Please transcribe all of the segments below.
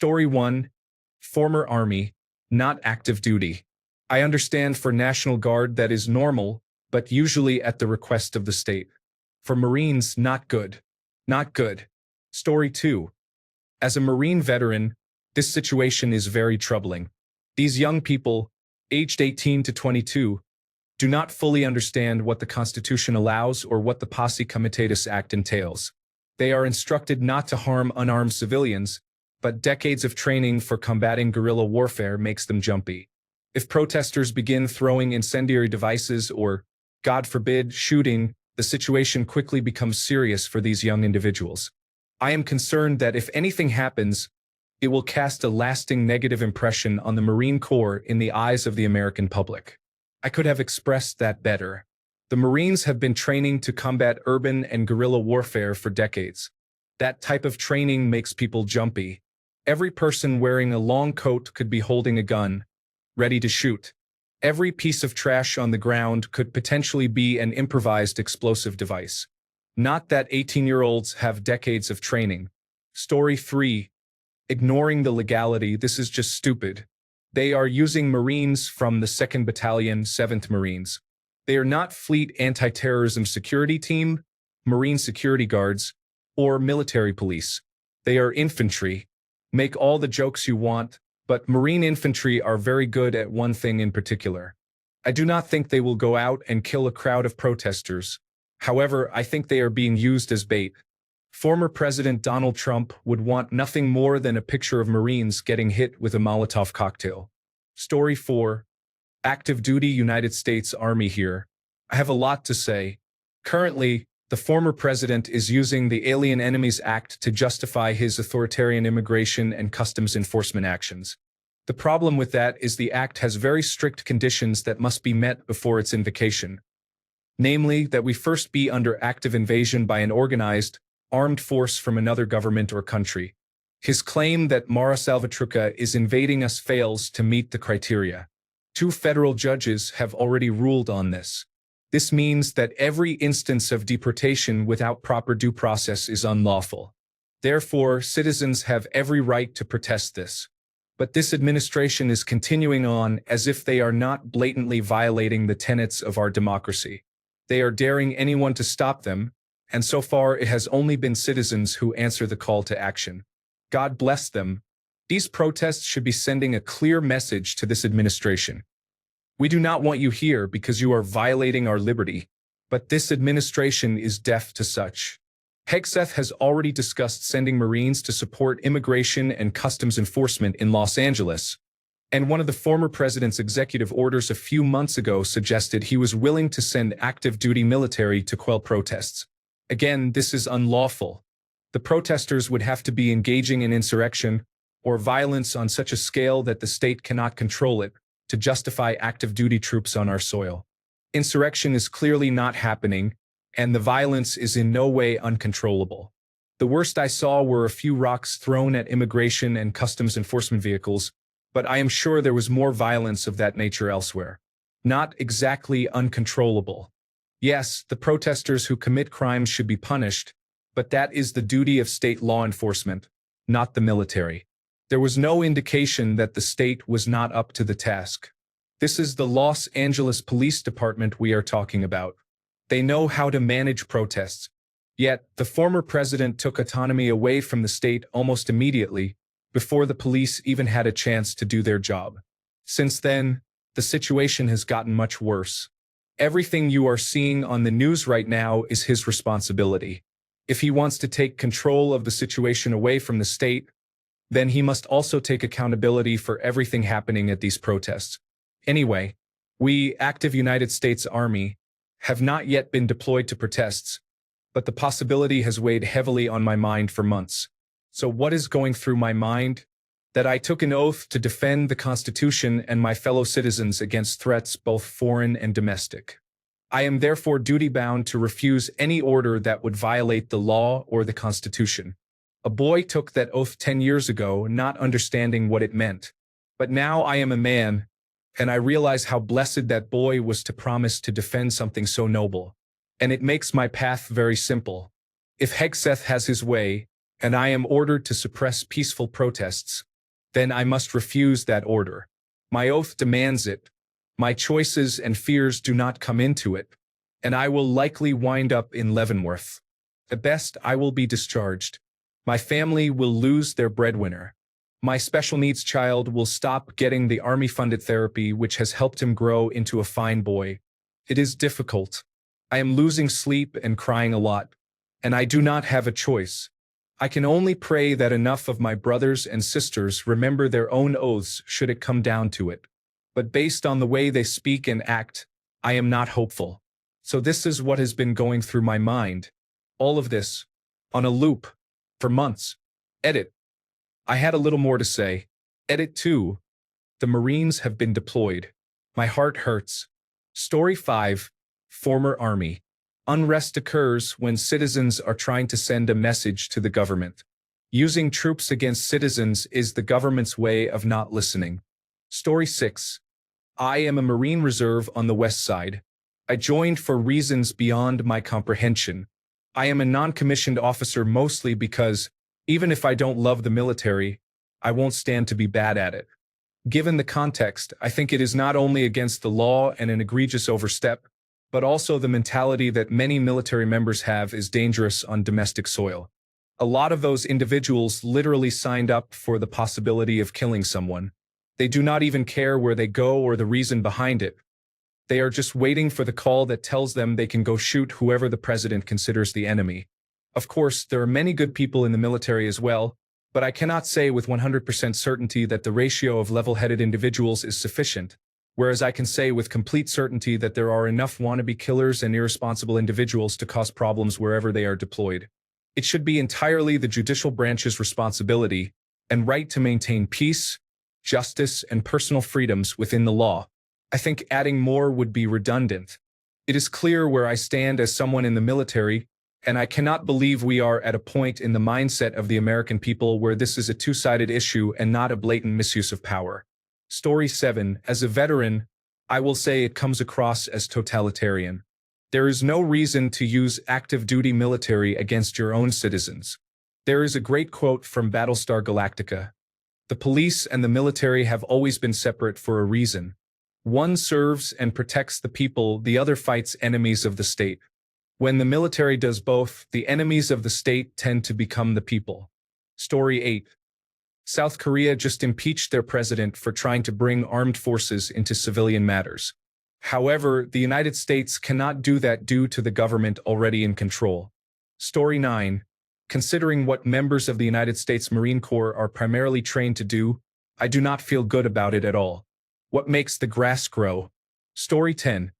Story 1. Former Army, not active duty. I understand for National Guard that is normal, but usually at the request of the state. For Marines, not good. Not good. Story 2. As a Marine veteran, this situation is very troubling. These young people, aged 18 to 22, do not fully understand what the Constitution allows or what the Posse Comitatus Act entails. They are instructed not to harm unarmed civilians, but decades of training for combating guerrilla warfare makes them jumpy. If protesters begin throwing incendiary devices or, God forbid, shooting, the situation quickly becomes serious for these young individuals. I am concerned that if anything happens, it will cast a lasting negative impression on the Marine Corps in the eyes of the American public. I could have expressed that better. The Marines have been training to combat urban and guerrilla warfare for decades. That type of training makes people jumpy. Every person wearing a long coat could be holding a gun, ready to shoot. Every piece of trash on the ground could potentially be an improvised explosive device. Not that 18-year-olds have decades of training. Story 3. Ignoring the legality, this is just stupid. They are using Marines from the 2nd Battalion, 7th Marines. They are not Fleet Anti-Terrorism Security Team, Marine Security Guards, or military police. They are infantry. Make all the jokes you want, but Marine infantry are very good at one thing in particular. I do not think they will go out and kill a crowd of protesters. However, I think they are being used as bait. Former President Donald Trump would want nothing more than a picture of Marines getting hit with a Molotov cocktail. Story 4. Active duty United States Army here. I have a lot to say. Currently, the former president is using the Alien Enemies Act to justify his authoritarian immigration and customs enforcement actions. The problem with that is the act has very strict conditions that must be met before its invocation. Namely, that we first be under active invasion by an organized, armed force from another government or country. His claim that Mara Salvatrucha is invading us fails to meet the criteria. 2 federal judges have already ruled on this. This means that every instance of deportation without proper due process is unlawful. Therefore, citizens have every right to protest this. But this administration is continuing on as if they are not blatantly violating the tenets of our democracy. They are daring anyone to stop them, and so far it has only been citizens who answer the call to action. God bless them. These protests should be sending a clear message to this administration. We do not want you here because you are violating our liberty, but this administration is deaf to such. Hegseth has already discussed sending Marines to support immigration and customs enforcement in Los Angeles, and one of the former president's executive orders a few months ago suggested he was willing to send active-duty military to quell protests. Again, this is unlawful. The protesters would have to be engaging in insurrection or violence on such a scale that the state cannot control it to justify active-duty troops on our soil. Insurrection is clearly not happening, and the violence is in no way uncontrollable. The worst I saw were a few rocks thrown at immigration and customs enforcement vehicles, but I am sure there was more violence of that nature elsewhere. Not exactly uncontrollable. Yes, the protesters who commit crimes should be punished, but that is the duty of state law enforcement, not the military. There was no indication that the state was not up to the task. This is the Los Angeles Police Department we are talking about. They know how to manage protests. Yet, the former president took autonomy away from the state almost immediately, before the police even had a chance to do their job. Since then, the situation has gotten much worse. Everything you are seeing on the news right now is his responsibility. If he wants to take control of the situation away from the state, then he must also take accountability for everything happening at these protests. Anyway, we, active United States Army, have not yet been deployed to protests, but the possibility has weighed heavily on my mind for months. So what is going through my mind? That I took an oath to defend the Constitution and my fellow citizens against threats both foreign and domestic. I am therefore duty-bound to refuse any order that would violate the law or the Constitution. A boy took that oath 10 years ago, not understanding what it meant. But now I am a man, and I realize how blessed that boy was to promise to defend something so noble. And it makes my path very simple. If Hegseth has his way, and I am ordered to suppress peaceful protests, then I must refuse that order. My oath demands it. My choices and fears do not come into it, and I will likely wind up in Leavenworth. At best, I will be discharged. My family will lose their breadwinner. My special needs child will stop getting the Army-funded therapy which has helped him grow into a fine boy. It is difficult. I am losing sleep and crying a lot, and I do not have a choice. I can only pray that enough of my brothers and sisters remember their own oaths should it come down to it. But based on the way they speak and act, I am not hopeful. So this is what has been going through my mind. All of this, on a loop, for months. Edit. I had a little more to say. Edit 2. The Marines have been deployed. My heart hurts. Story 5. Former Army. Unrest occurs when citizens are trying to send a message to the government. Using troops against citizens is the government's way of not listening. Story 6. I am a Marine Reserve on the West Side. I joined for reasons beyond my comprehension. I am a non-commissioned officer mostly because, even if I don't love the military, I won't stand to be bad at it. Given the context, I think it is not only against the law and an egregious overstep, but also the mentality that many military members have is dangerous on domestic soil. A lot of those individuals literally signed up for the possibility of killing someone. They do not even care where they go or the reason behind it. They are just waiting for the call that tells them they can go shoot whoever the president considers the enemy. Of course, there are many good people in the military as well, but I cannot say with 100% certainty that the ratio of level-headed individuals is sufficient, whereas I can say with complete certainty that there are enough wannabe killers and irresponsible individuals to cause problems wherever they are deployed. It should be entirely the judicial branch's responsibility and right to maintain peace, justice, and personal freedoms within the law. I think adding more would be redundant. It is clear where I stand as someone in the military, and I cannot believe we are at a point in the mindset of the American people where this is a two-sided issue and not a blatant misuse of power. Story 7. As a veteran, I will say it comes across as totalitarian. There is no reason to use active-duty military against your own citizens. There is a great quote from Battlestar Galactica. The police and the military have always been separate for a reason. One serves and protects the people, the other fights enemies of the state. When the military does both, the enemies of the state tend to become the people. Story 8. South Korea just impeached their president for trying to bring armed forces into civilian matters. However, the United States cannot do that due to the government already in control. Story 9. Considering what members of the United States Marine Corps are primarily trained to do, I do not feel good about it at all. What makes the grass grow? Story 10.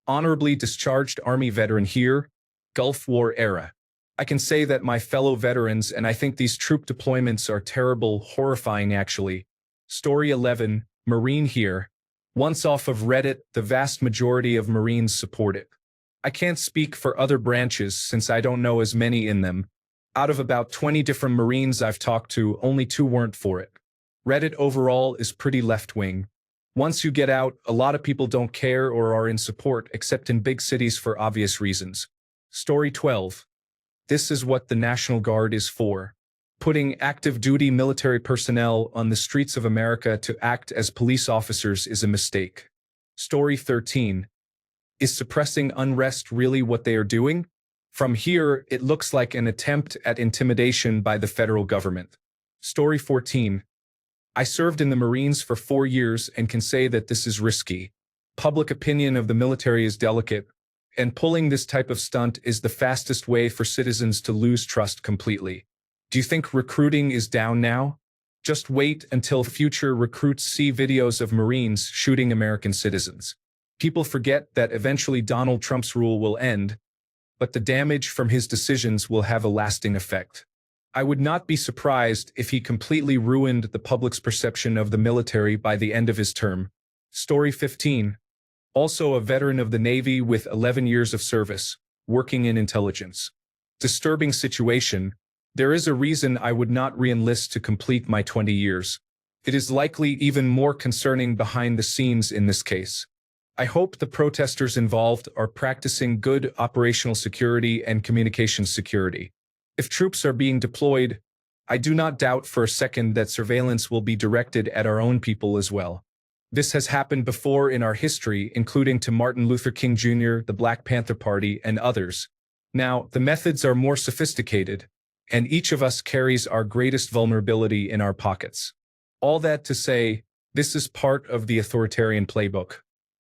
Honorably discharged Army veteran here, Gulf War era. I can say that my fellow veterans, and I think these troop deployments are terrible, horrifying actually. Story 11. Marine here. Once off of Reddit, the vast majority of Marines support it. I can't speak for other branches since I don't know as many in them. Out of about 20 different Marines I've talked to, only 2 weren't for it. Reddit overall is pretty left-wing. Once you get out, a lot of people don't care or are in support except in big cities for obvious reasons. Story 12. This is what the National Guard is for. Putting active-duty military personnel on the streets of America to act as police officers is a mistake. Story 13. Is suppressing unrest really what they are doing? From here, it looks like an attempt at intimidation by the federal government. Story 14. I served in the Marines for 4 years and can say that this is risky. Public opinion of the military is delicate, and pulling this type of stunt is the fastest way for citizens to lose trust completely. Do you think recruiting is down now? Just wait until future recruits see videos of Marines shooting American citizens. People forget that eventually Donald Trump's rule will end, but the damage from his decisions will have a lasting effect. I would not be surprised if he completely ruined the public's perception of the military by the end of his term. Story 15. Also a veteran of the Navy with 11 years of service, working in intelligence. Disturbing situation. There is a reason I would not re-enlist to complete my 20 years. It is likely even more concerning behind the scenes in this case. I hope the protesters involved are practicing good operational security and communications security. If troops are being deployed, I do not doubt for a second that surveillance will be directed at our own people as well. This has happened before in our history, including to Martin Luther King Jr., the Black Panther Party, and others. Now, the methods are more sophisticated, and each of us carries our greatest vulnerability in our pockets. All that to say, this is part of the authoritarian playbook.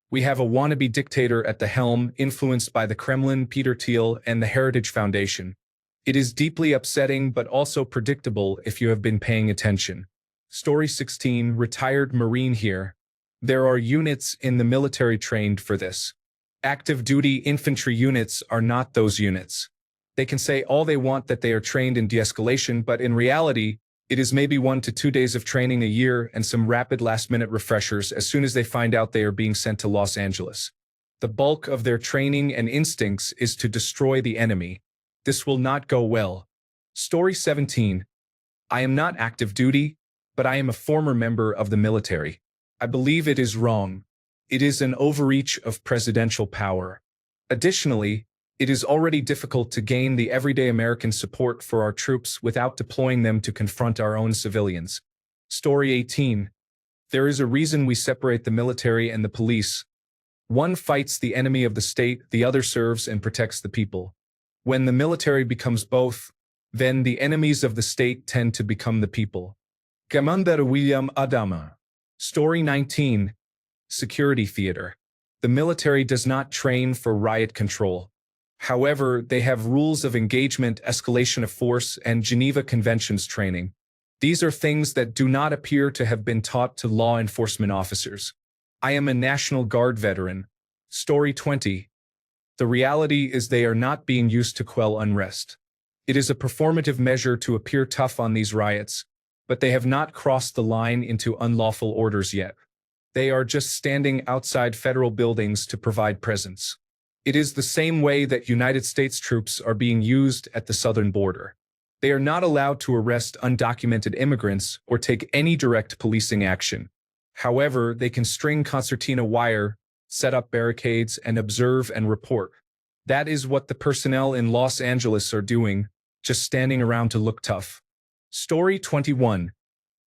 We have a wannabe dictator at the helm, influenced by the Kremlin, Peter Thiel, and the Heritage Foundation. It is deeply upsetting but also predictable if you have been paying attention. Story 16, Retired Marine here. There are units in the military trained for this. Active duty infantry units are not those units. They can say all they want that they are trained in de-escalation, but in reality, it is maybe 1 to 2 days of training a year and some rapid last-minute refreshers as soon as they find out they are being sent to Los Angeles. The bulk of their training and instincts is to destroy the enemy. This will not go well. Story 17. I am not active duty, but I am a former member of the military. I believe it is wrong. It is an overreach of presidential power. Additionally, it is already difficult to gain the everyday American support for our troops without deploying them to confront our own civilians. Story 18. There is a reason we separate the military and the police. One fights the enemy of the state, the other serves and protects the people. When the military becomes both, then the enemies of the state tend to become the people. Commander William Adama. Story 19. Security theater. The military does not train for riot control. However, they have rules of engagement, escalation of force, and Geneva Conventions training. These are things that do not appear to have been taught to law enforcement officers. I am a National Guard veteran. Story 20. The reality is they are not being used to quell unrest. It is a performative measure to appear tough on these riots, but they have not crossed the line into unlawful orders yet. They are just standing outside federal buildings to provide presence. It is the same way that United States troops are being used at the southern border. They are not allowed to arrest undocumented immigrants or take any direct policing action. However, they can string concertina wire, set up barricades, and observe and report. That is what the personnel in Los Angeles are doing, just standing around to look tough. Story 21.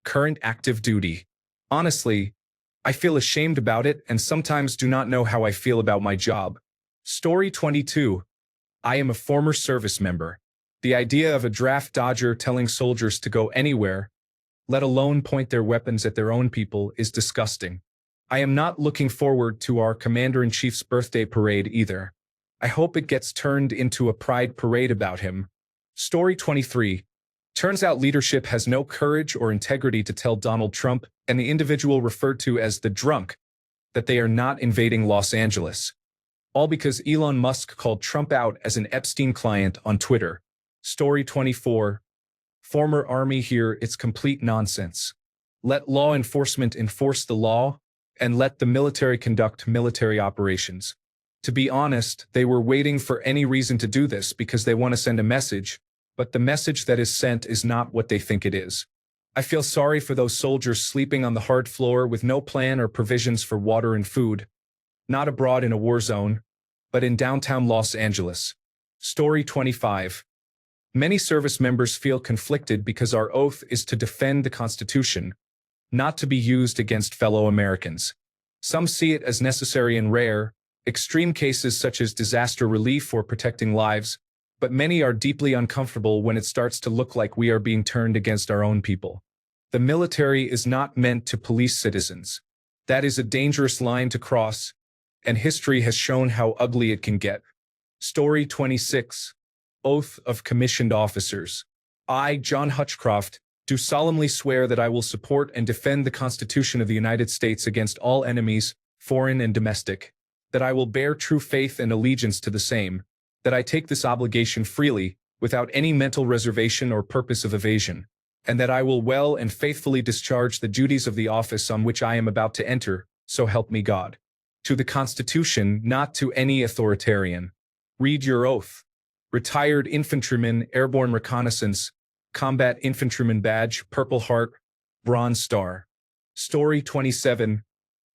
Current active duty. Honestly, I feel ashamed about it and sometimes do not know how I feel about my job. Story 22. I am a former service member. The idea of a draft dodger telling soldiers to go anywhere, let alone point their weapons at their own people, is disgusting. I am not looking forward to our Commander-in-Chief's birthday parade either. I hope it gets turned into a pride parade about him. Story 23. Turns out leadership has no courage or integrity to tell Donald Trump and the individual referred to as the drunk that they are not invading Los Angeles. All because Elon Musk called Trump out as an Epstein client on Twitter. Story 24. Former Army here, it's complete nonsense. Let law enforcement enforce the law, and let the military conduct military operations. To be honest, they were waiting for any reason to do this because they want to send a message, but the message that is sent is not what they think it is. I feel sorry for those soldiers sleeping on the hard floor with no plan or provisions for water and food. Not abroad in a war zone, but in downtown Los Angeles. Story 25. Many service members feel conflicted because our oath is to defend the Constitution, not to be used against fellow Americans. Some see it as necessary in rare, extreme cases such as disaster relief or protecting lives, but many are deeply uncomfortable when it starts to look like we are being turned against our own people. The military is not meant to police citizens. That is a dangerous line to cross, and history has shown how ugly it can get. Story 26. Oath of Commissioned Officers. I, John Hutchcroft, do solemnly swear that I will support and defend the Constitution of the United States against all enemies, foreign and domestic, that I will bear true faith and allegiance to the same, that I take this obligation freely, without any mental reservation or purpose of evasion, and that I will well and faithfully discharge the duties of the office on which I am about to enter, so help me God. To the Constitution, not to any authoritarian. Read your oath. Retired Infantryman, Airborne Reconnaissance, Combat Infantryman Badge, Purple Heart, Bronze Star. Story 27.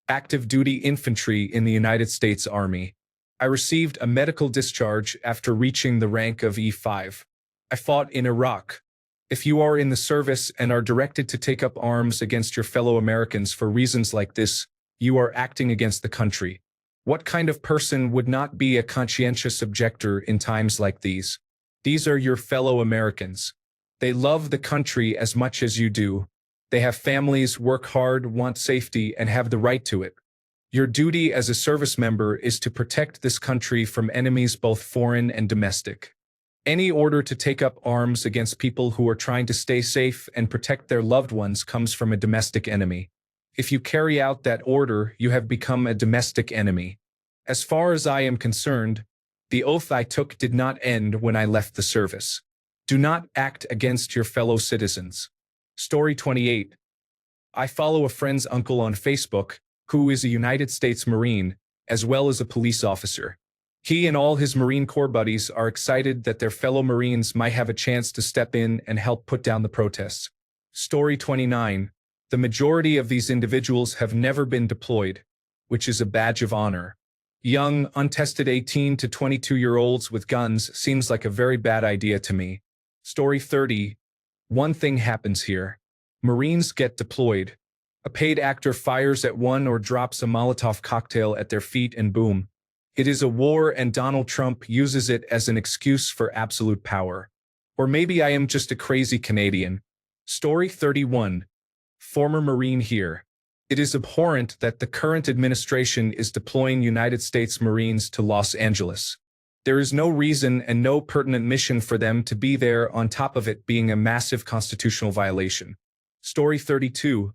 Active Duty Infantry in the United States Army. I received a medical discharge after reaching the rank of E5. I fought in Iraq. If you are in the service and are directed to take up arms against your fellow Americans for reasons like this, you are acting against the country. What kind of person would not be a conscientious objector in times like these? These are your fellow Americans. They love the country as much as you do. They have families, work hard, want safety, and have the right to it. Your duty as a service member is to protect this country from enemies both foreign and domestic. Any order to take up arms against people who are trying to stay safe and protect their loved ones comes from a domestic enemy. If you carry out that order, you have become a domestic enemy. As far as I am concerned, the oath I took did not end when I left the service. Do not act against your fellow citizens. Story 28. I follow a friend's uncle on Facebook, who is a United States Marine, as well as a police officer. He and all his Marine Corps buddies are excited that their fellow Marines might have a chance to step in and help put down the protests. Story 29. The majority of these individuals have never been deployed, which is a badge of honor. Young, untested 18 to 22-year-olds with guns seems like a very bad idea to me. Story 30. One thing happens here. Marines get deployed. A paid actor fires at one or drops a Molotov cocktail at their feet and boom. It is a war and Donald Trump uses it as an excuse for absolute power. Or maybe I am just a crazy Canadian. Story 31. Former Marine here. It is abhorrent that the current administration is deploying United States Marines to Los Angeles. There is no reason and no pertinent mission for them to be there, on top of it being a massive constitutional violation. Story 32.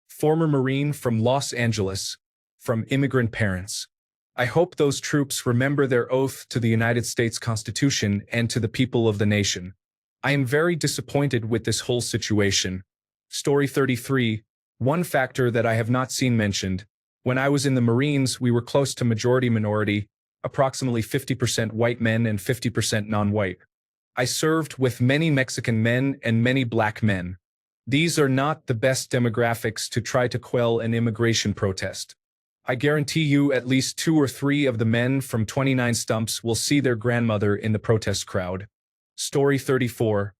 Former Marine from Los Angeles, from immigrant parents. I hope those troops remember their oath to the United States Constitution and to the people of the nation. I am very disappointed with this whole situation. Story 33. One factor that I have not seen mentioned. When I was in the Marines, we were close to majority-minority, approximately 50% white men and 50% non-white. I served with many Mexican men and many black men. These are not the best demographics to try to quell an immigration protest. I guarantee you at least 2 or 3 of the men from 29 Stumps will see their grandmother in the protest crowd. Story 34.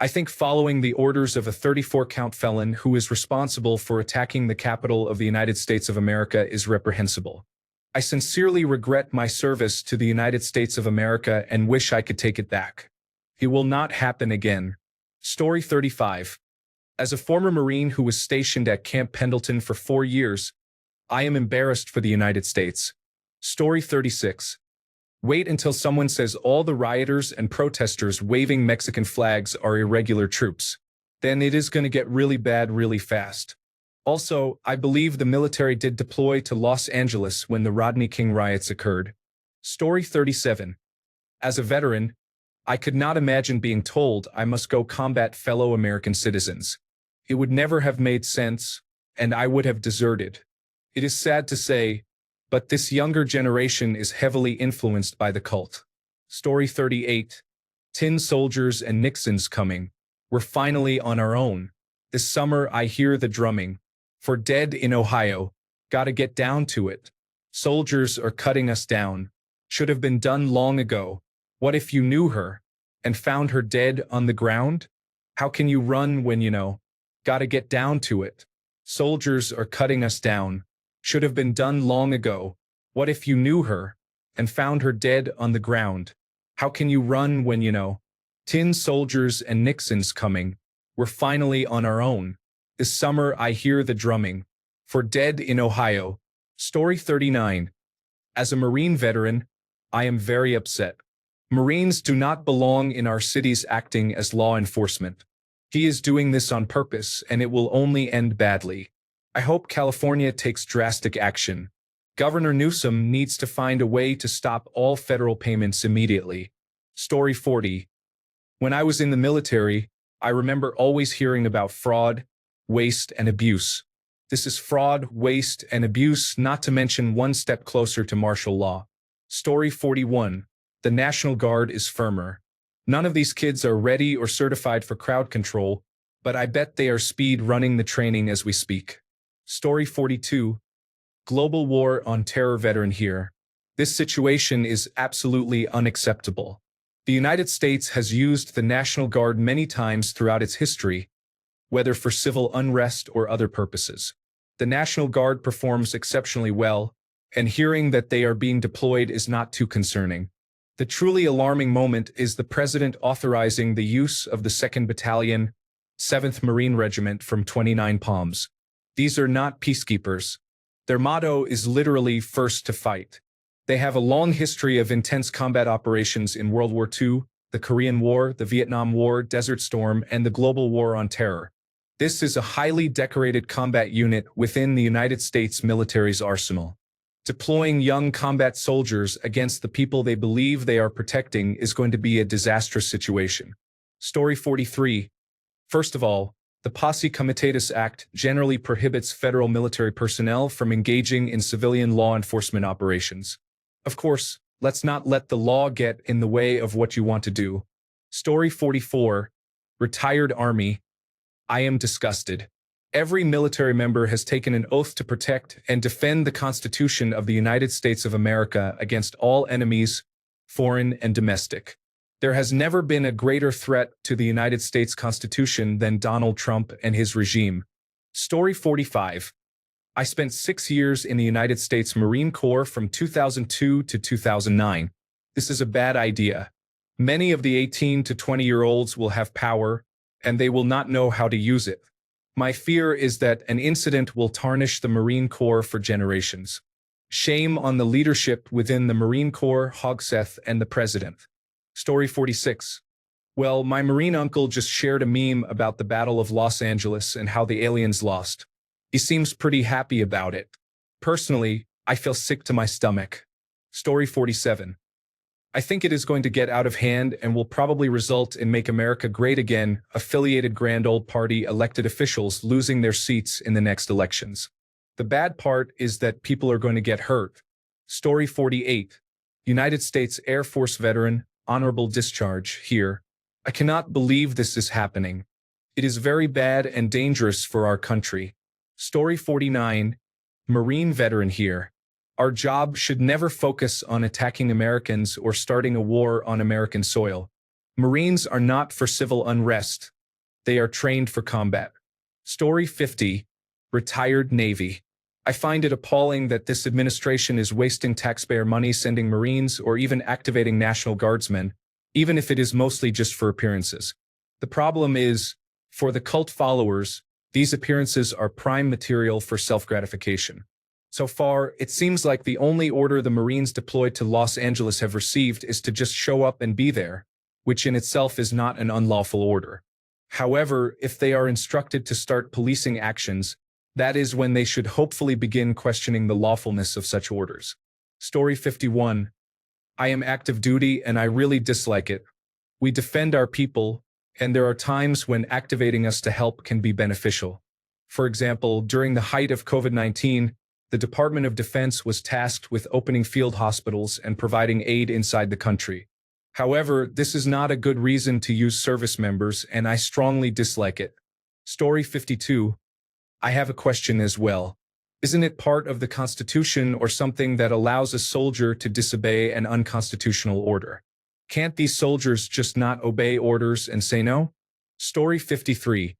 I think following the orders of a 34-count felon who is responsible for attacking the Capitol of the United States of America is reprehensible. I sincerely regret my service to the United States of America and wish I could take it back. It will not happen again. Story 35. As a former Marine who was stationed at Camp Pendleton for 4 years, I am embarrassed for the United States. Story 36. Wait until someone says all the rioters and protesters waving Mexican flags are irregular troops. Then it is going to get really bad really fast. Also, I believe the military did deploy to Los Angeles when the Rodney King riots occurred. Story 37. As a veteran, I could not imagine being told I must go combat fellow American citizens. It would never have made sense, and I would have deserted. It is sad to say, but this younger generation is heavily influenced by the cult. Story 38. Tin soldiers and Nixon's coming. We're finally on our own. This summer I hear the drumming. For dead in Ohio. Gotta get down to it. Soldiers are cutting us down. Should have been done long ago. What if you knew her and found her dead on the ground? How can you run when you know? Gotta get down to it. Soldiers are cutting us down. Should have been done long ago. What if you knew her and found her dead on the ground? How can you run when you know? Tin soldiers and Nixon's coming. We're finally on our own. This summer I hear the drumming. For dead in Ohio. Story 39. As a Marine veteran, I am very upset. Marines do not belong in our cities acting as law enforcement. He is doing this on purpose and it will only end badly. I hope California takes drastic action. Governor Newsom needs to find a way to stop all federal payments immediately. Story 40. When I was in the military, I remember always hearing about fraud, waste, and abuse. This is fraud, waste, and abuse, not to mention one step closer to martial law. Story 41. The National Guard is firmer. None of these kids are ready or certified for crowd control, but I bet they are speed running the training as we speak. Story 42. Global War on Terror veteran here. This situation is absolutely unacceptable. The United States has used the National Guard many times throughout its history, whether for civil unrest or other purposes. The National Guard performs exceptionally well, and hearing that they are being deployed is not too concerning. The truly alarming moment is the President authorizing the use of the 2nd Battalion, 7th Marine Regiment from 29 Palms. These are not peacekeepers. Their motto is literally first to fight. They have a long history of intense combat operations in World War II, the Korean War, the Vietnam War, Desert Storm, and the Global War on Terror. This is a highly decorated combat unit within the United States military's arsenal. Deploying young combat soldiers against the people they believe they are protecting is going to be a disastrous situation. Story 43. First of all, the Posse Comitatus Act generally prohibits federal military personnel from engaging in civilian law enforcement operations. Of course, let's not let the law get in the way of what you want to do. Story 44. Retired Army. I am disgusted. Every military member has taken an oath to protect and defend the Constitution of the United States of America against all enemies, foreign and domestic. There has never been a greater threat to the United States Constitution than Donald Trump and his regime. Story 45. I spent 6 years in the United States Marine Corps from 2002 to 2009. This is a bad idea. Many of the 18 to 20-year-olds will have power, and they will not know how to use it. My fear is that an incident will tarnish the Marine Corps for generations. Shame on the leadership within the Marine Corps, Hogseth, and the President. Story 46. Well, my Marine uncle just shared a meme about the Battle of Los Angeles and how the aliens lost. He seems pretty happy about it. Personally, I feel sick to my stomach. Story 47. I think it is going to get out of hand and will probably result in Make America Great Again, affiliated Grand Old Party elected officials losing their seats in the next elections. The bad part is that people are going to get hurt. Story 48. United States Air Force veteran, honorable discharge here. I cannot believe this is happening. It is very bad and dangerous for our country. Story 49. Marine veteran here. Our job should never focus on attacking Americans or starting a war on American soil. Marines are not for civil unrest. They are trained for combat. Story 50. Retired Navy. I find it appalling that this administration is wasting taxpayer money sending Marines or even activating National Guardsmen, even if it is mostly just for appearances. The problem is, for the cult followers, these appearances are prime material for self-gratification. So far, it seems like the only order the Marines deployed to Los Angeles have received is to just show up and be there, which in itself is not an unlawful order. However, if they are instructed to start policing actions, that is when they should hopefully begin questioning the lawfulness of such orders. Story 51. I am active duty and I really dislike it. We defend our people, and there are times when activating us to help can be beneficial. For example, during the height of COVID-19, the Department of Defense was tasked with opening field hospitals and providing aid inside the country. However, this is not a good reason to use service members, and I strongly dislike it. Story 52. I have a question as well. Isn't it part of the Constitution or something that allows a soldier to disobey an unconstitutional order? Can't these soldiers just not obey orders and say no? Story 53.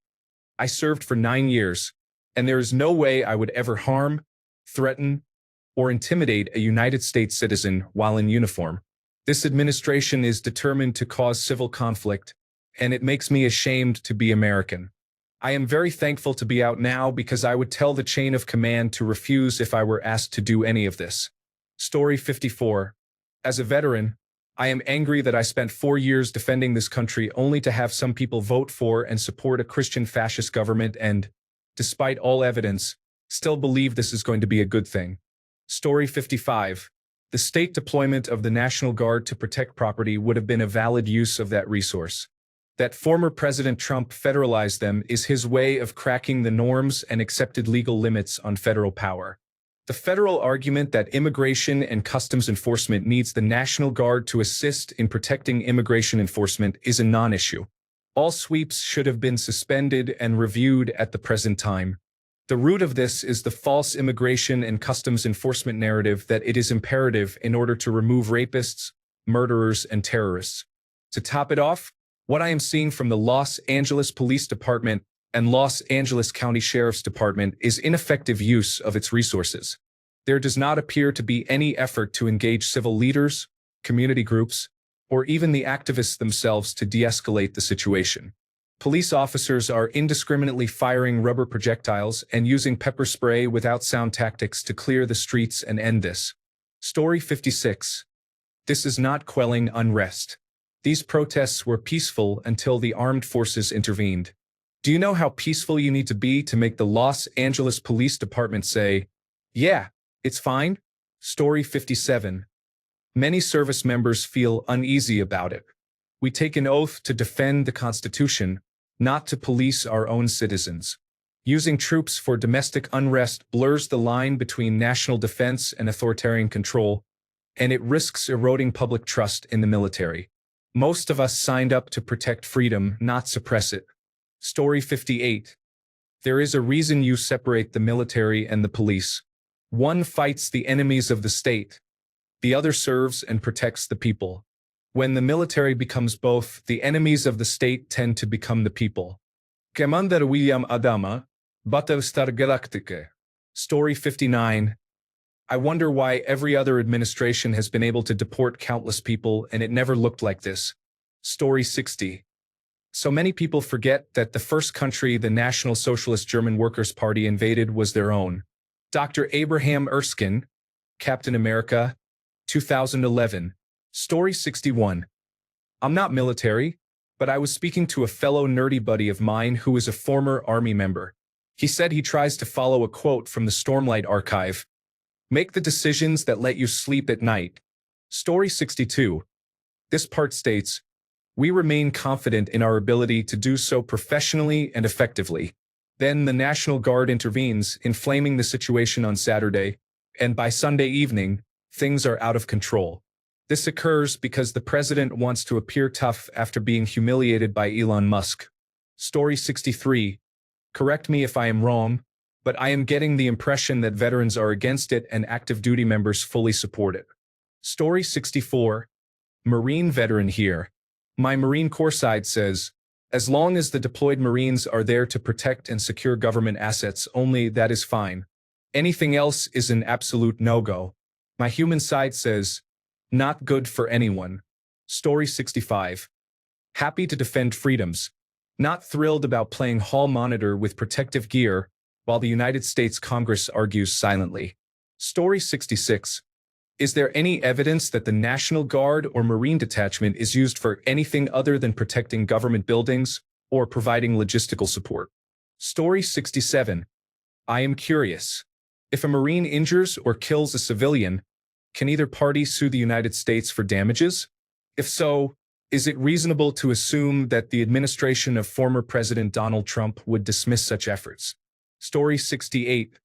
I served for 9 years, and there is no way I would ever harm, threaten, or intimidate a United States citizen while in uniform. This administration is determined to cause civil conflict, and it makes me ashamed to be American. I am very thankful to be out now because I would tell the chain of command to refuse if I were asked to do any of this. Story 54. As a veteran, I am angry that I spent 4 years defending this country only to have some people vote for and support a Christian fascist government and, despite all evidence, still believe this is going to be a good thing. Story 55. The state deployment of the National Guard to protect property would have been a valid use of that resource. That former President Trump federalized them is his way of cracking the norms and accepted legal limits on federal power. The federal argument that Immigration and Customs Enforcement needs the National Guard to assist in protecting immigration enforcement is a non-issue. All sweeps should have been suspended and reviewed at the present time. The root of this is the false immigration and customs enforcement narrative that it is imperative in order to remove rapists, murderers, and terrorists. To top it off, what I am seeing from the Los Angeles Police Department and Los Angeles County Sheriff's Department is ineffective use of its resources. There does not appear to be any effort to engage civil leaders, community groups, or even the activists themselves to de-escalate the situation. Police officers are indiscriminately firing rubber projectiles and using pepper spray without sound tactics to clear the streets and end this. Story 56. This is not quelling unrest. These protests were peaceful until the armed forces intervened. Do you know how peaceful you need to be to make the Los Angeles Police Department say, "Yeah, it's fine"? Story 57. Many service members feel uneasy about it. We take an oath to defend the Constitution, not to police our own citizens. Using troops for domestic unrest blurs the line between national defense and authoritarian control, and it risks eroding public trust in the military. Most of us signed up to protect freedom, not suppress it. Story 58. There is a reason you separate the military and the police. One fights the enemies of the state. The other serves and protects the people. When the military becomes both, the enemies of the state tend to become the people. Commander William Adama, Battlestar Galactica. Story 59. I wonder why every other administration has been able to deport countless people and it never looked like this. Story 60. So many people forget that the first country the National Socialist German Workers' Party invaded was their own. Dr. Abraham Erskine, Captain America, 2011. Story 61. I'm not military, but I was speaking to a fellow nerdy buddy of mine who is a former Army member. He said he tries to follow a quote from the Stormlight Archive. Make the decisions that let you sleep at night. Story 62. This part states, we remain confident in our ability to do so professionally and effectively. Then the National Guard intervenes, inflaming the situation on Saturday, and by Sunday evening, things are out of control. This occurs because the president wants to appear tough after being humiliated by Elon Musk. Story 63. Correct me if I am wrong, but I am getting the impression that veterans are against it and active duty members fully support it. Story 64. Marine veteran here. My Marine Corps side says, as long as the deployed Marines are there to protect and secure government assets only, that is fine. Anything else is an absolute no-go. My human side says, not good for anyone. Story 65. Happy to defend freedoms. Not thrilled about playing hall monitor with protective gear, while the United States Congress argues silently. Story 66. Is there any evidence that the National Guard or Marine Detachment is used for anything other than protecting government buildings or providing logistical support? Story 67. I am curious. If a Marine injures or kills a civilian, can either party sue the United States for damages? If so, is it reasonable to assume that the administration of former President Donald Trump would dismiss such efforts? Story 68.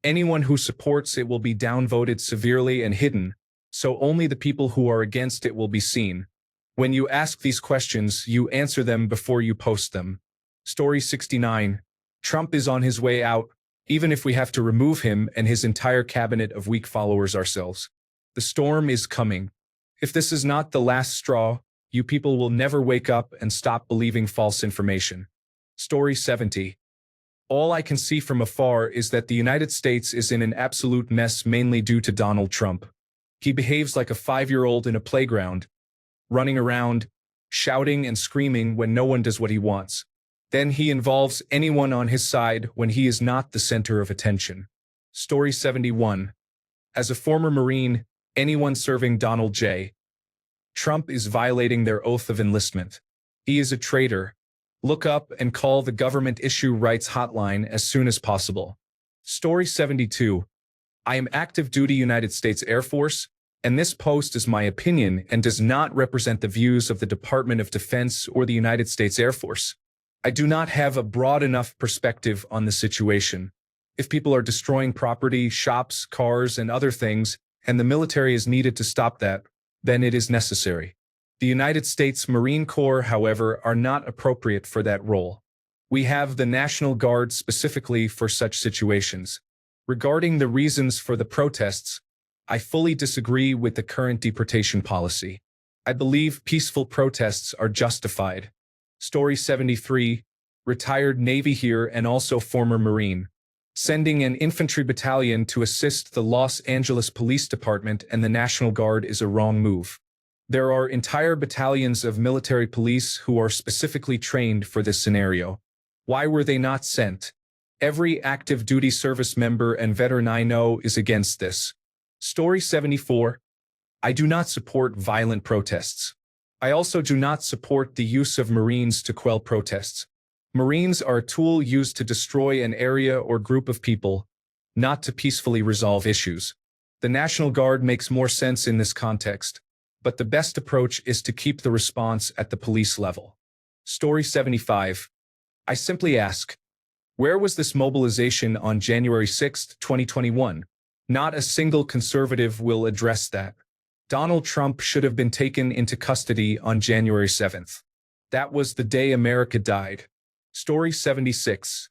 Anyone who supports it will be downvoted severely and hidden, so only the people who are against it will be seen. When you ask these questions, you answer them before you post them. Story 69. Trump is on his way out, even if we have to remove him and his entire cabinet of weak followers ourselves. The storm is coming. If this is not the last straw, you people will never wake up and stop believing false information. Story 70. All I can see from afar is that the United States is in an absolute mess mainly due to Donald Trump. He behaves like a 5-year-old in a playground, running around, shouting and screaming when no one does what he wants. Then he involves anyone on his side when he is not the center of attention. Story 71. As a former Marine, anyone serving Donald J. Trump is violating their oath of enlistment. He is a traitor. Look up and call the Government Issue Rights Hotline as soon as possible. Story 72. I am active duty United States Air Force, and this post is my opinion and does not represent the views of the Department of Defense or the United States Air Force. I do not have a broad enough perspective on the situation. If people are destroying property, shops, cars, and other things, and the military is needed to stop that, then it is necessary. The United States Marine Corps, however, are not appropriate for that role. We have the National Guard specifically for such situations. Regarding the reasons for the protests, I fully disagree with the current deportation policy. I believe peaceful protests are justified. Story 73, retired Navy here and also former Marine. Sending an infantry battalion to assist the Los Angeles Police Department and the National Guard is a wrong move. There are entire battalions of military police who are specifically trained for this scenario. Why were they not sent? Every active duty service member and veteran I know is against this. Story 74. I do not support violent protests. I also do not support the use of Marines to quell protests. Marines are a tool used to destroy an area or group of people, not to peacefully resolve issues. The National Guard makes more sense in this context, but the best approach is to keep the response at the police level. Story 75. I simply ask, where was this mobilization on January 6, 2021? Not a single conservative will address that. Donald Trump should have been taken into custody on January 7th. That was the day America died. Story 76.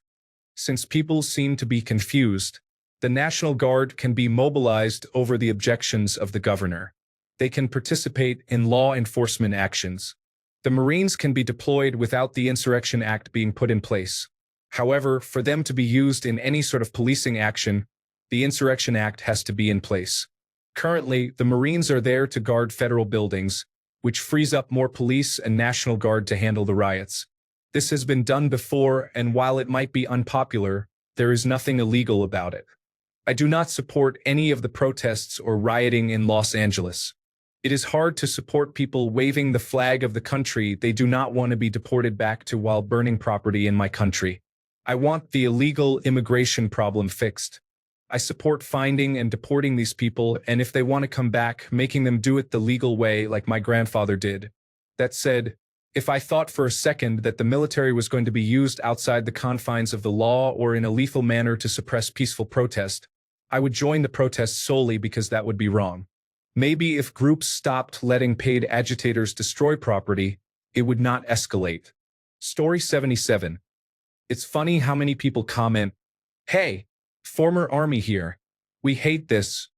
Since people seem to be confused, the National Guard can be mobilized over the objections of the governor. They can participate in law enforcement actions. The Marines can be deployed without the Insurrection Act being put in place. However, for them to be used in any sort of policing action, the Insurrection Act has to be in place. Currently, the Marines are there to guard federal buildings, which frees up more police and National Guard to handle the riots. This has been done before, and while it might be unpopular, there is nothing illegal about it. I do not support any of the protests or rioting in Los Angeles. It is hard to support people waving the flag of the country they do not want to be deported back to while burning property in my country. I want the illegal immigration problem fixed. I support finding and deporting these people, and if they want to come back, making them do it the legal way like my grandfather did. That said, if I thought for a second that the military was going to be used outside the confines of the law or in a lethal manner to suppress peaceful protest, I would join the protest solely because that would be wrong. Maybe if groups stopped letting paid agitators destroy property, it would not escalate. Story 77. It's funny how many people comment, "Hey, former Army here. We hate this,"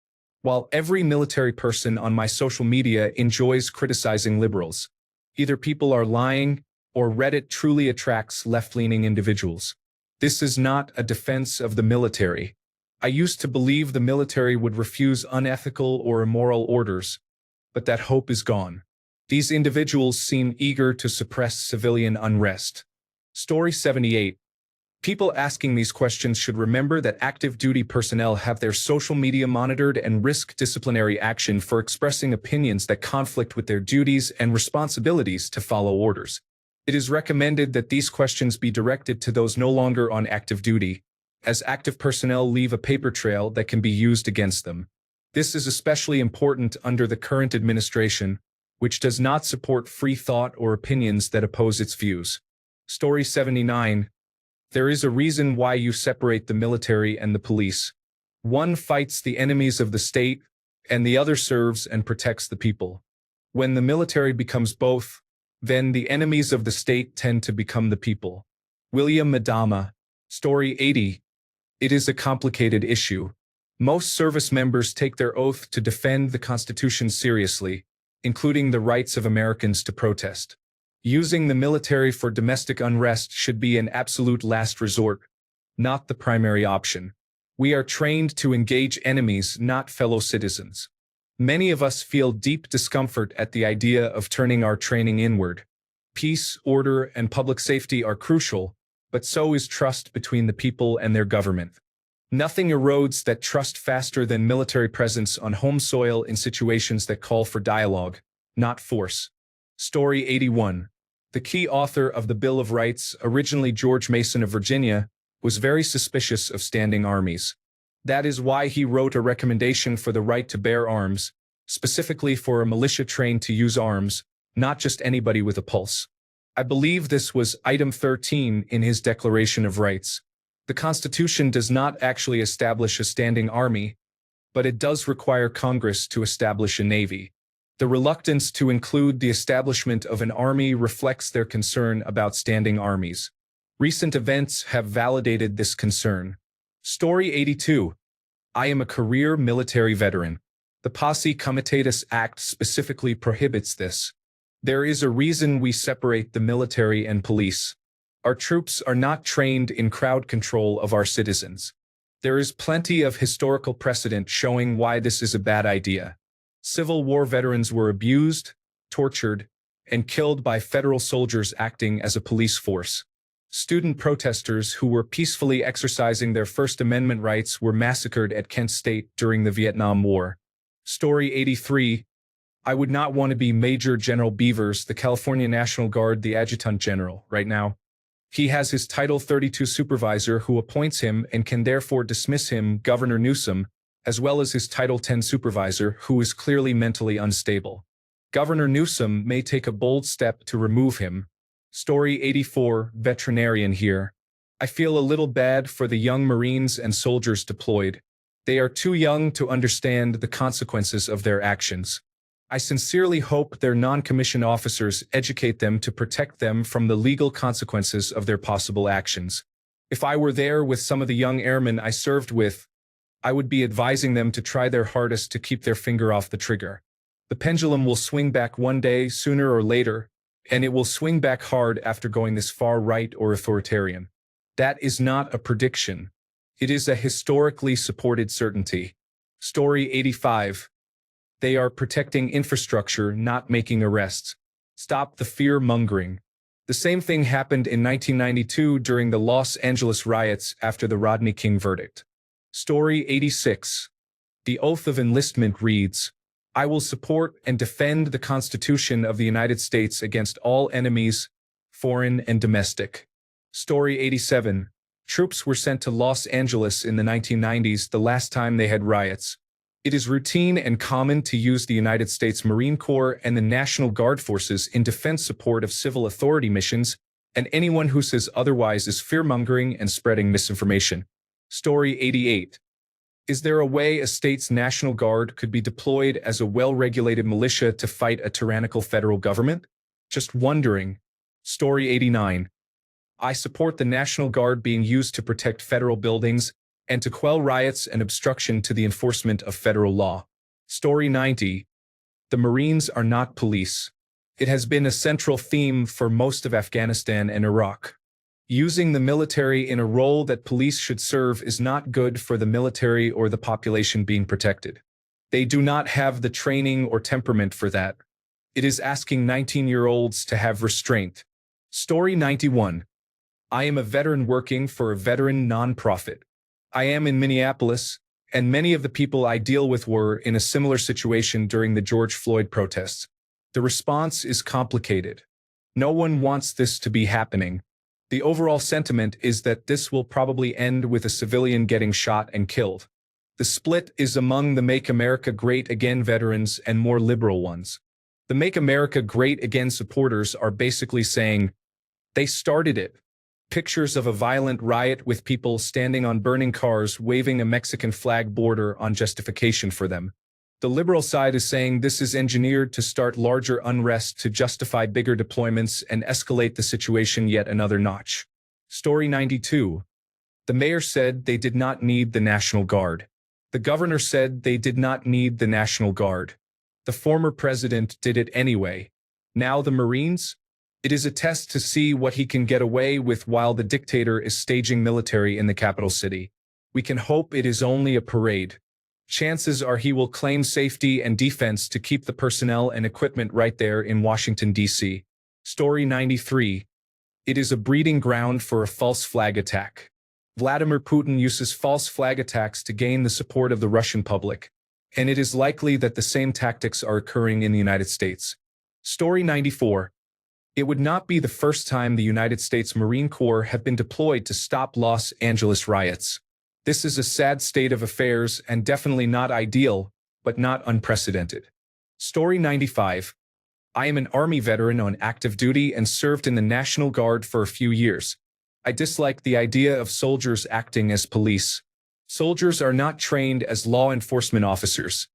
while every military person on my social media enjoys criticizing liberals. Either people are lying, or Reddit truly attracts left-leaning individuals. This is not a defense of the military. I used to believe the military would refuse unethical or immoral orders, but that hope is gone. These individuals seem eager to suppress civilian unrest. Story 78. People asking these questions should remember that active duty personnel have their social media monitored and risk disciplinary action for expressing opinions that conflict with their duties and responsibilities to follow orders. It is recommended that these questions be directed to those no longer on active duty, as active personnel leave a paper trail that can be used against them. This is especially important under the current administration, which does not support free thought or opinions that oppose its views. Story 79. There is a reason why you separate the military and the police. One fights the enemies of the state, and the other serves and protects the people. When the military becomes both, then the enemies of the state tend to become the people. William Madama. Story 80. It is a complicated issue. Most service members take their oath to defend the Constitution seriously, including the rights of Americans to protest. Using the military for domestic unrest should be an absolute last resort, not the primary option. We are trained to engage enemies, not fellow citizens. Many of us feel deep discomfort at the idea of turning our training inward. Peace, order, and public safety are crucial, but so is trust between the people and their government. Nothing erodes that trust faster than military presence on home soil in situations that call for dialogue, not force. Story 81. The key author of the Bill of Rights, originally George Mason of Virginia, was very suspicious of standing armies. That is why he wrote a recommendation for the right to bear arms, specifically for a militia trained to use arms, not just anybody with a pulse. I believe this was item 13 in his Declaration of Rights. The Constitution does not actually establish a standing army, but it does require Congress to establish a navy. The reluctance to include the establishment of an army reflects their concern about standing armies. Recent events have validated this concern. Story 82. I am a career military veteran. The Posse Comitatus Act specifically prohibits this. There is a reason we separate the military and police. Our troops are not trained in crowd control of our citizens. There is plenty of historical precedent showing why this is a bad idea. Civil War veterans were abused, tortured, and killed by federal soldiers acting as a police force. Student protesters who were peacefully exercising their First Amendment rights were massacred at Kent State during the Vietnam War. Story 83. I would not want to be Major General Beavers, the California National Guard, the Adjutant General, right now. He has his Title 32 supervisor who appoints him and can therefore dismiss him, Governor Newsom, as well as his Title 10 supervisor who is clearly mentally unstable. Governor Newsom may take a bold step to remove him. Story 84, veterinarian here. I feel a little bad for the young Marines and soldiers deployed. They are too young to understand the consequences of their actions. I sincerely hope their non-commissioned officers educate them to protect them from the legal consequences of their possible actions. If I were there with some of the young airmen I served with, I would be advising them to try their hardest to keep their finger off the trigger. The pendulum will swing back one day, sooner or later, and it will swing back hard after going this far right or authoritarian. That is not a prediction. It is a historically supported certainty. Story 85. They are protecting infrastructure, not making arrests. Stop the fear-mongering. The same thing happened in 1992 during the Los Angeles riots after the Rodney King verdict. Story 86. The oath of enlistment reads, I will support and defend the Constitution of the United States against all enemies, foreign and domestic. Story 87. Troops were sent to Los Angeles in the 1990s, the last time they had riots. It is routine and common to use the United States Marine Corps and the National Guard forces in defense support of civil authority missions, and anyone who says otherwise is fear-mongering and spreading misinformation. Story 88. Is there a way a state's National Guard could be deployed as a well-regulated militia to fight a tyrannical federal government? Just wondering. Story 89. I support the National Guard being used to protect federal buildings and to quell riots and obstruction to the enforcement of federal law. Story 90. The Marines are not police. It has been a central theme for most of Afghanistan and Iraq. Using the military in a role that police should serve is not good for the military or the population being protected. They do not have the training or temperament for that. It is asking 19-year-olds to have restraint. Story 91. I am a veteran working for a veteran nonprofit. I am in Minneapolis, and many of the people I deal with were in a similar situation during the George Floyd protests. The response is complicated. No one wants this to be happening. The overall sentiment is that this will probably end with a civilian getting shot and killed. The split is among the Make America Great Again veterans and more liberal ones. The Make America Great Again supporters are basically saying, they started it. Pictures of a violent riot with people standing on burning cars waving a Mexican flag border on justification for them. The liberal side is saying this is engineered to start larger unrest to justify bigger deployments and escalate the situation yet another notch. Story 92. The mayor said they did not need the National Guard. The governor said they did not need the National Guard. The former president did it anyway. Now the Marines? It is a test to see what he can get away with while the dictator is staging military in the capital city. We can hope it is only a parade. Chances are he will claim safety and defense to keep the personnel and equipment right there in Washington, D.C. Story 93. It is a breeding ground for a false flag attack. Vladimir Putin uses false flag attacks to gain the support of the Russian public, and it is likely that the same tactics are occurring in the United States. Story 94. It would not be the first time the United States Marine Corps have been deployed to stop Los Angeles riots. This is a sad state of affairs and definitely not ideal, but not unprecedented. Story 95. I am an Army veteran on active duty and served in the National Guard for a few years. I dislike the idea of soldiers acting as police. Soldiers are not trained as law enforcement officers.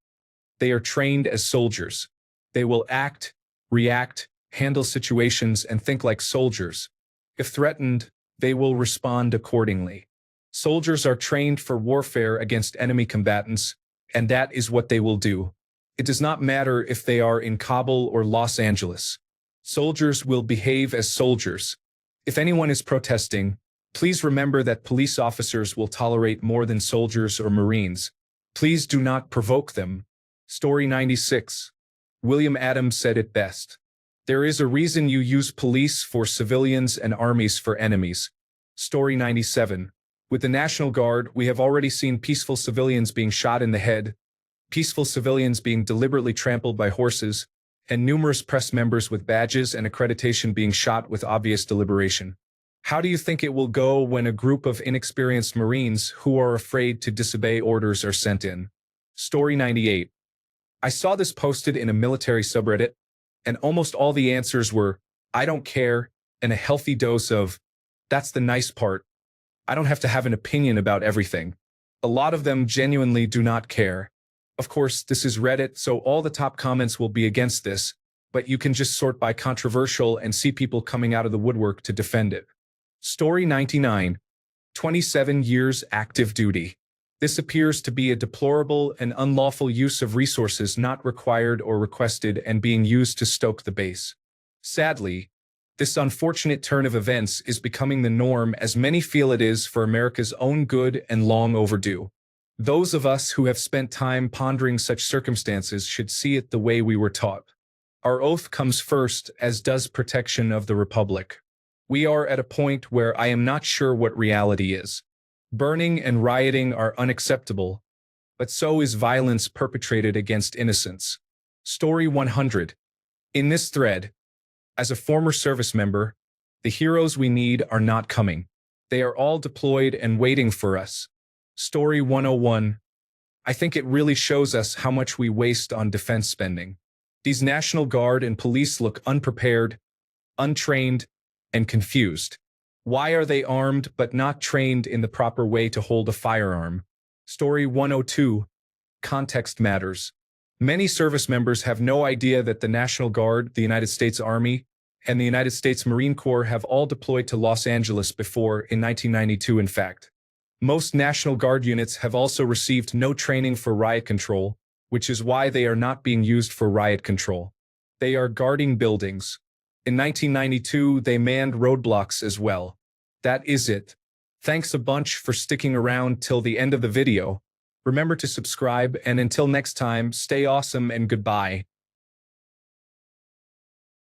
They are trained as soldiers. They will act, react, handle situations, and think like soldiers. If threatened, they will respond accordingly. Soldiers are trained for warfare against enemy combatants, and that is what they will do. It does not matter if they are in Kabul or Los Angeles. Soldiers will behave as soldiers. If anyone is protesting, please remember that police officers will tolerate more than soldiers or Marines. Please do not provoke them. Story 96. William Adams said it best. There is a reason you use police for civilians and armies for enemies. Story 97. With the National Guard, we have already seen peaceful civilians being shot in the head, peaceful civilians being deliberately trampled by horses, and numerous press members with badges and accreditation being shot with obvious deliberation. How do you think it will go when a group of inexperienced Marines who are afraid to disobey orders are sent in? Story 98. I saw this posted in a military subreddit, and almost all the answers were, I don't care, and a healthy dose of, that's the nice part. I don't have to have an opinion about everything. A lot of them genuinely do not care. Of course, this is Reddit, so all the top comments will be against this, but you can just sort by controversial and see people coming out of the woodwork to defend it. Story 99. 27 years active duty. This appears to be a deplorable and unlawful use of resources not required or requested and being used to stoke the base. Sadly, this unfortunate turn of events is becoming the norm as many feel it is for America's own good and long overdue. Those of us who have spent time pondering such circumstances should see it the way we were taught. Our oath comes first, as does protection of the Republic. We are at a point where I am not sure what reality is. Burning and rioting are unacceptable, but so is violence perpetrated against innocents. Story 100. In this thread, as a former service member, the heroes we need are not coming. They are all deployed and waiting for us. Story 101. I think it really shows us how much we waste on defense spending. These National Guard and police look unprepared, untrained, and confused. Why are they armed but not trained in the proper way to hold a firearm? Story 102. Context matters. Many service members have no idea that the National Guard, the United States Army, and the United States Marine Corps have all deployed to Los Angeles before, in 1992 in fact. Most National Guard units have also received no training for riot control, which is why they are not being used for riot control. They are guarding buildings. In 1992, they manned roadblocks as well. That is it. Thanks a bunch for sticking around till the end of the video. Remember to subscribe, and until next time, stay awesome and goodbye.